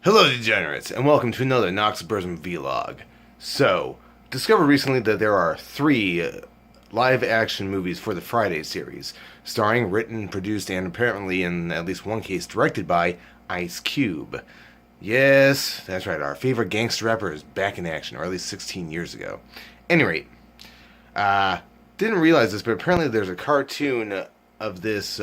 Hello, degenerates, and welcome to another Knox Burzum vlog. So, discovered recently that there are three live-action movies for the Friday series, starring, written, produced, and apparently, in at least one case, directed by Ice Cube. Yes, that's right, our favorite gangster rapper is back in action, or at least 16 years ago. Any rate, didn't realize this, but apparently there's a cartoon of this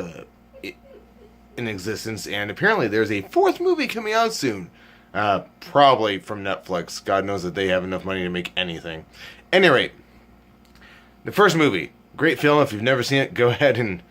in existence, and apparently there's a fourth movie coming out soon. Probably from Netflix. God knows that they have enough money to make anything. Any rate, the first movie, great film. If you've never seen it, go ahead and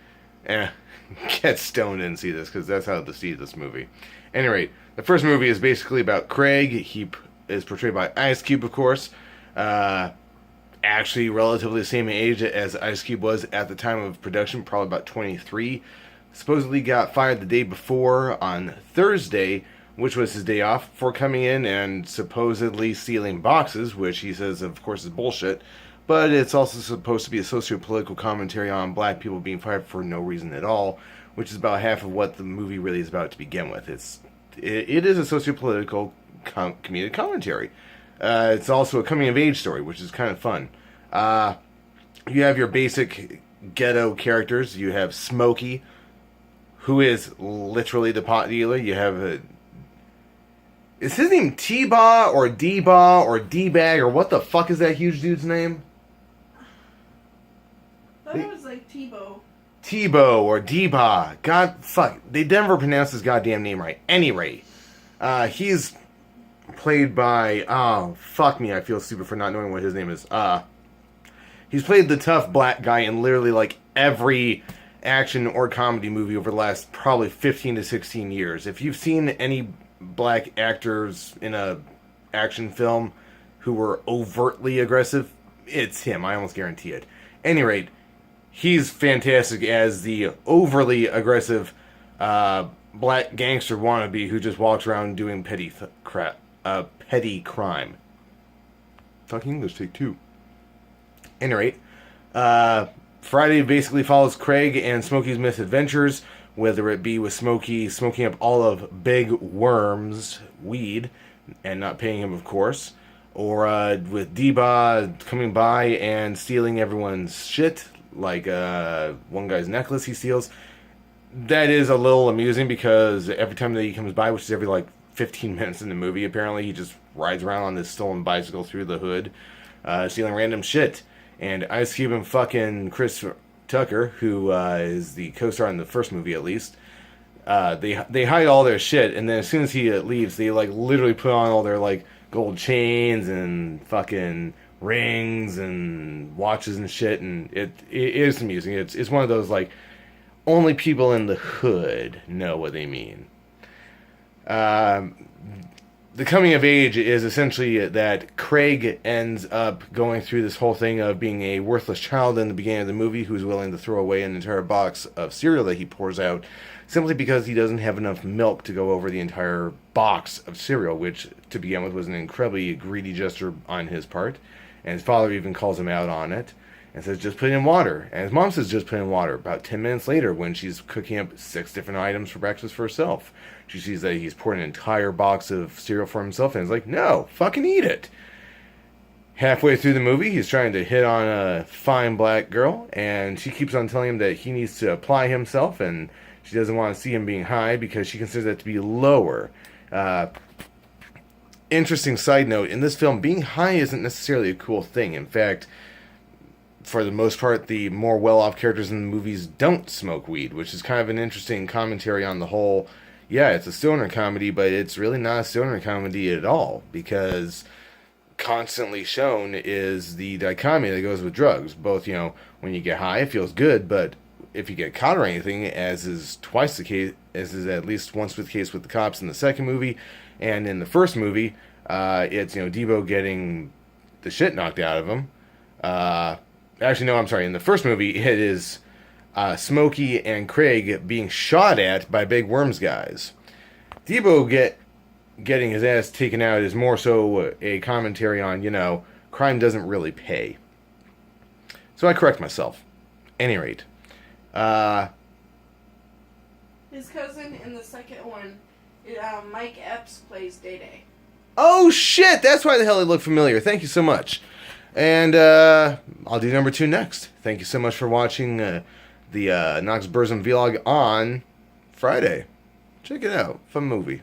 get stoned and see this, because that's how to see this movie. Any rate, the first movie is basically about Craig. He is portrayed by Ice Cube, of course. Actually, relatively the same age as Ice Cube was at the time of production, probably about 23. Supposedly got fired the day before on Thursday, which was his day off, for coming in and supposedly stealing boxes, which he says, of course, is bullshit. But it's also supposed to be a socio-political commentary on black people being fired for no reason at all, which is about half of what the movie really is about to begin with. It is a socio-political comedic commentary. It's also a coming-of-age story, which is kind of fun. You have your basic ghetto characters. You have Smokey, who is literally the pot dealer. You have is his name T-Ba or D-Ba or D-Bag or what the fuck is that huge dude's name? I thought it was like Tebow. Tebow or D-Ba. God, fuck. They never pronounced his goddamn name right. Any rate, he's played by, oh, fuck me, I feel stupid for not knowing what his name is. He's played the tough black guy in literally like every action or comedy movie over the last probably 15 to 16 years. If you've seen any black actors in a action film who were overtly aggressive, it's him. I almost guarantee it. Any rate, he's fantastic as the overly aggressive black gangster wannabe who just walks around doing petty crime. Talking English, take two. Any rate, Friday basically follows Craig and Smokey's misadventures, whether it be with Smokey smoking up all of Big Worm's weed and not paying him, of course, or with D-Ba coming by and stealing everyone's shit, like one guy's necklace he steals. That is a little amusing because every time that he comes by, which is every like 15 minutes in the movie, apparently, he just rides around on this stolen bicycle through the hood, stealing random shit. And Ice Cube and fucking Chris Tucker, who is the co-star in the first movie at least, they hide all their shit, and then as soon as he leaves, they like literally put on all their like gold chains and fucking rings and watches and shit, and it is amusing. It's one of those like only people in the hood know what they mean. The coming of age is essentially that Craig ends up going through this whole thing of being a worthless child in the beginning of the movie who's willing to throw away an entire box of cereal that he pours out simply because he doesn't have enough milk to go over the entire box of cereal, which to begin with was an incredibly greedy gesture on his part. And his father even calls him out on it and says, just put in water. And his mom says, just put in water. About 10 minutes later, when she's cooking up 6 different items for breakfast for herself, she sees that he's poured an entire box of cereal for himself, and is like, no, fucking eat it. Halfway through the movie, he's trying to hit on a fine black girl, and she keeps on telling him that he needs to apply himself, and she doesn't want to see him being high because she considers that to be lower. Interesting side note, in this film, being high isn't necessarily a cool thing. In fact, for the most part, the more well-off characters in the movies don't smoke weed, which is kind of an interesting commentary on the whole. Yeah, it's a stoner comedy, but it's really not a stoner comedy at all, because constantly shown is the dichotomy that goes with drugs. Both, when you get high, it feels good, but if you get caught or anything, as is twice the case, as is at least once the case with the cops in the second movie, and in the first movie, it's, Debo getting the shit knocked out of him. Actually, no, I'm sorry. In the first movie, it is Smokey and Craig being shot at by Big Worm's guys. Debo getting his ass taken out is more so a commentary on, crime doesn't really pay. So I correct myself. Any rate. His cousin in the second one Mike Epps plays Day Day. Oh shit! That's why the hell they look familiar. Thank you so much. And I'll do number 2 next. Thank you so much for watching the Knox Burzum vlog on Friday. Check it out. Fun movie.